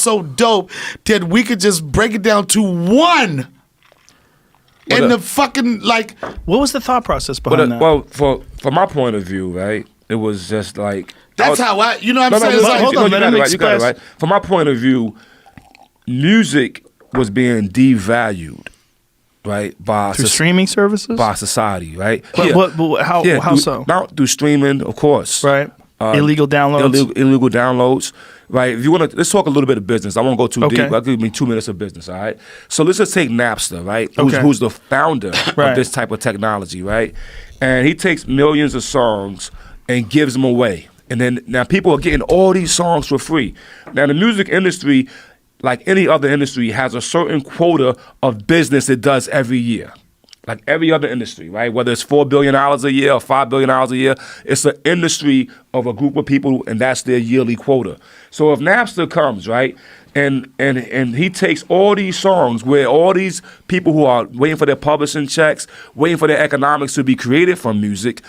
so dope that we could just break it down to one. And the fucking like. What was the thought process behind that? Well, from my point of view, right, it was just like that's how I. You know what I'm saying? Hold on, you got it right. From my point of view, music was being devalued, right, through streaming services, by society, right? But how so? Now through streaming, of course, right. Illegal downloads. Illegal downloads, right? If you want to, let's talk a little bit of business. I won't go too deep. I'll give me 2 minutes of business, all right? So let's just take Napster, right? Who's the founder of this type of technology, right? And he takes millions of songs and gives them away. And then now people are getting all these songs for free. Now the music industry, like any other industry, has a certain quota of business it does every year. Like every other industry, right? Whether it's $4 billion a year or $5 billion a year, it's an industry of a group of people, and that's their yearly quota. So if Napster comes, right, and he takes all these songs where all these people who are waiting for their publishing checks, waiting for their economics to be created from music,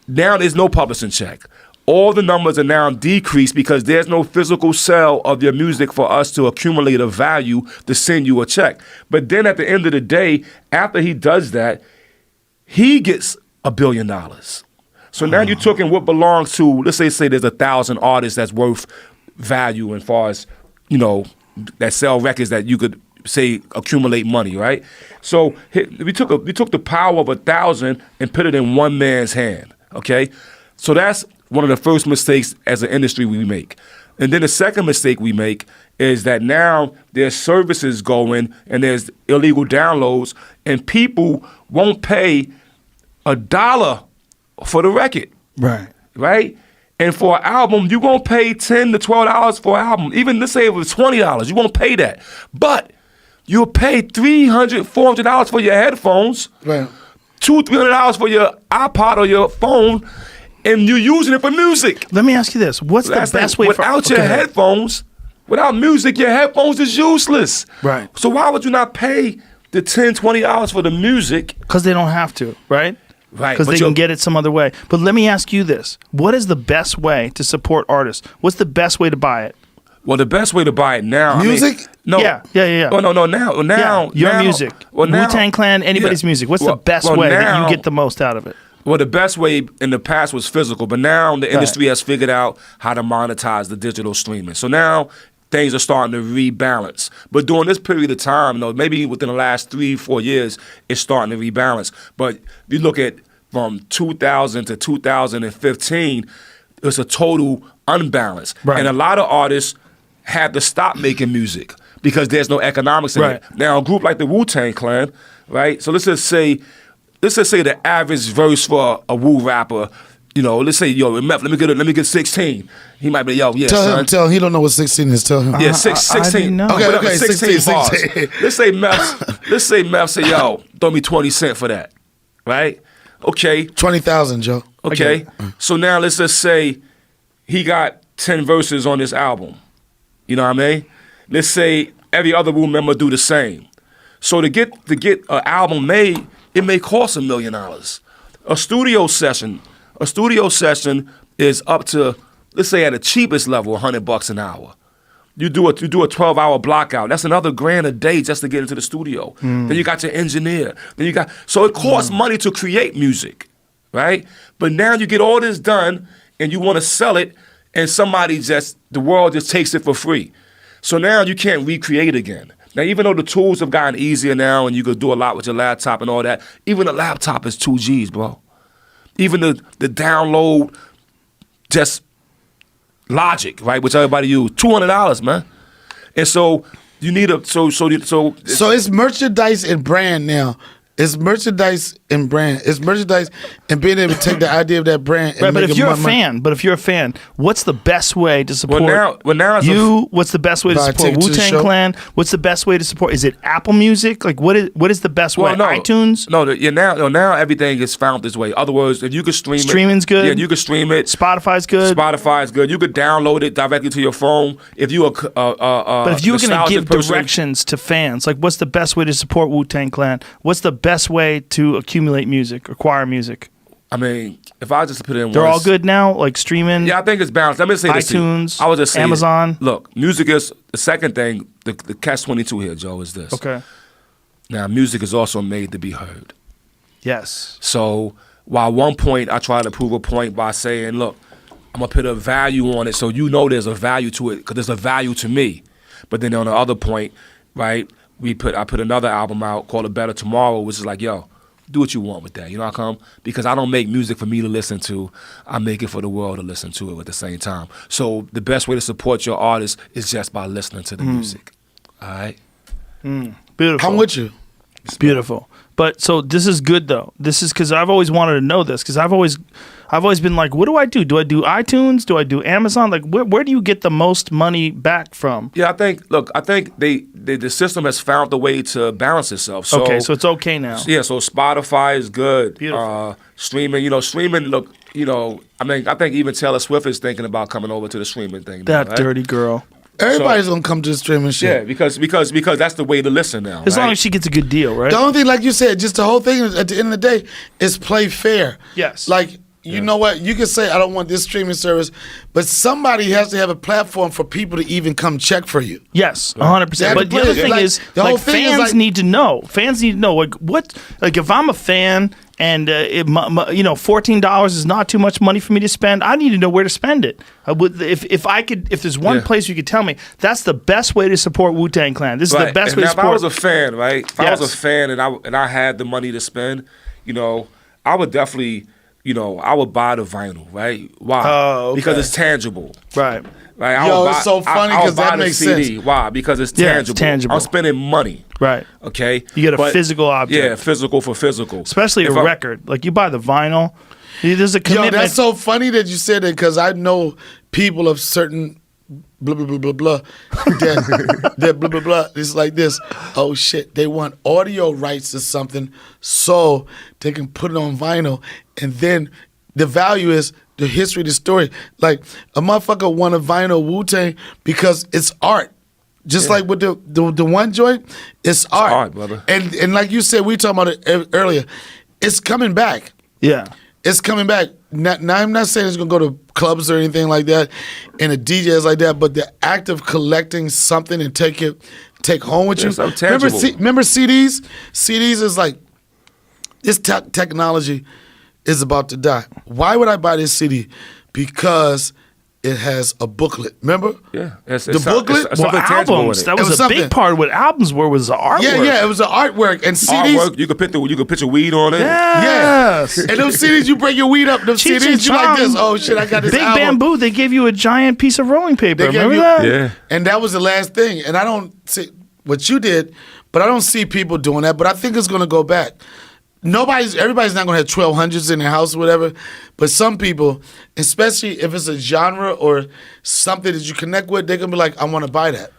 now there's no publishing check. All the numbers are now decreased because there's no physical sale of your music for us to accumulate a value to send you a check. But then at the end of the day, after he does that, he gets $1 billion. So now you're talking what belongs to, let's say there's 1,000 artists that's worth value as far as, you know, that sell records that you could say accumulate money, right? So we took the power of 1,000 and put it in one man's hand, okay? So that's one of the first mistakes as an industry we make. And then the second mistake we make is that now there's services going and there's illegal downloads and people won't pay $1 for the record. Right? And for an album, you're going to pay $10 to $12 for an album. Even let's say it was $20, you won't pay that. But you'll pay $300, $400 for your headphones, right. $200, $300 for your iPod or your phone, and you're using it for music. Let me ask you this. What's the best way without your headphones, without music, your headphones is useless. Right. So why would you not pay the $10, $20 for the music? Because they don't have to, right? Right. Because they can get it some other way. But let me ask you this. What is the best way to support artists? What's the best way to buy it? Well, the best way to buy it now. Music? Yeah. Oh, no. Now. Your music. Well, now, Wu-Tang Clan, anybody's music. What's the best way that you get the most out of it? Well, the best way in the past was physical, but now the industry has figured out how to monetize the digital streaming. So now things are starting to rebalance. But during this period of time, maybe within the last 3-4 years, it's starting to rebalance. But you look at from 2000 to 2015, it's a total unbalance. Right. And a lot of artists had to stop making music because there's no economics in it. Now, a group like the Wu-Tang Clan, right? So let's just say the average verse for a Wu rapper, let's say, let me get 16. He might be, son. Tell him, he don't know what 16 is, tell him. Yeah, 16. I didn't know. Okay, 16 bars. Let's say Meth say, throw me 20 cents for that, right? Okay. 20,000, Joe. Okay. So now let's just say he got 10 verses on this album. You know what I mean? Let's say every other Wu member do the same. So to get an album made, it may cost $1 million. A studio session is up to, let's say at the cheapest level, $100 an hour. You do a 12-hour block out. That's another $1,000 a day just to get into the studio. Then you got your engineer. So it costs money to create music, right? But now you get all this done and you want to sell it, and the world just takes it for free. So now you can't recreate again. Now, even though the tools have gotten easier now and you could do a lot with your laptop and all that, even the laptop is 2 Gs, bro. Even the download, just Logic, right, which everybody use, $200, man. And so you need so it's merchandise and brand now. It's merchandise and brand. It's merchandise and being able to take the idea of that brand. And but if you're a fan, what's the best way to support you? What's the best way to support Wu-Tang Clan? What's the best way to support? Is it Apple Music? Like what is the best way? iTunes? Now everything is found this way. In other words, if you could streaming's good. Yeah, you could stream it. Spotify's good. You could download it directly to your phone. If you but if you're going to give directions to fans, like what's the best way to support Wu-Tang Clan? What's the best way to accumulate music, acquire music? I mean, if I just put it in they're all good now, like streaming. Yeah, I think it's balanced. Let me say this. iTunes, I would just say, Amazon. Look, music is the second thing. The catch-22 here, Joe, is this. Okay. Now, music is also made to be heard. Yes. So while at one point I try to prove a point by saying, look, I'm gonna put a value on it, so you know there's a value to it, because there's a value to me. But then on the other point, right, I put another album out called A Better Tomorrow, which is like, yo, do what you want with that. You know how come? Because I don't make music for me to listen to. I make it for the world to listen to it at the same time. So the best way to support your artist is just by listening to the music. All right? Beautiful. I'm with you. It's beautiful. But so this is good though. This is because I've always wanted to know this, because I've always been like, what do I do? Do I do iTunes? Do I do Amazon? Like, where do you get the most money back from? Yeah, I think the system has found a way to balance itself. So, okay, so it's okay now. Yeah, so Spotify is good. Beautiful. Streaming, look, I mean, I think even Taylor Swift is thinking about coming over to the streaming thing. That right? dirty girl. Everybody's gonna come to the streaming shit. Yeah, because that's the way to listen now. As long as she gets a good deal, right? The only thing, like you said, just the whole thing is, at the end of the day, is play fair. Yes. Like, you know what? You can say, I don't want this streaming service, but somebody has to have a platform for people to even come check for you. Yes, 100%. But the other thing is, like, fans need to know. Fans need to know, like, what? Like, if I'm a fan and $14 is not too much money for me to spend, I need to know where to spend it. If there's one place you could tell me, that's the best way to support Wu-Tang Clan. This is the best way to support. If I was a fan, right? If I was a fan and I had the money to spend, I would definitely. I would buy the vinyl, right? Why? Oh, okay. Because it's tangible. Right. Right. It's so funny because that makes CD. sense. Why? Because it's tangible. Yeah, it's tangible. I'm spending money. Right. Okay. You get a physical object. Yeah, physical for physical. Especially a record. Like, you buy the vinyl, there's a commitment. Yo, that's so funny that you said it, because I know people of certain blah blah blah blah blah that blah blah blah. It's like this. Oh shit! They want audio rights to something so they can put it on vinyl, and then the value is the history, the story. Like, a motherfucker want a vinyl Wu-Tang because it's art. Just like with the one joint, it's art. It's art, brother. And like you said, we talking about it earlier. It's coming back. Yeah. It's coming back. Now, I'm not saying it's going to go to clubs or anything like that and the DJs like that, but the act of collecting something and take home with you. So tangible. Remember CDs? CDs is like, this technology is about to die. Why would I buy this CD? Because it has a booklet. Remember? Yeah. The booklet? Albums. That was a big part of what albums were, was the artwork. Yeah, it was the artwork. And CDs. Artwork, you could put your weed on it. Yes. Yeah. And those CDs, you break your weed up. Those Cheech CDs, you like this. Oh shit, I got this Big album. Bamboo, they gave you a giant piece of rolling paper. Remember that? Yeah. And that was the last thing. And I don't see what you did, but I don't see people doing that. But I think it's going to go back. Everybody's not going to have 1200s in their house or whatever, but some people, especially if it's a genre or something that you connect with, they're going to be like, I want to buy that.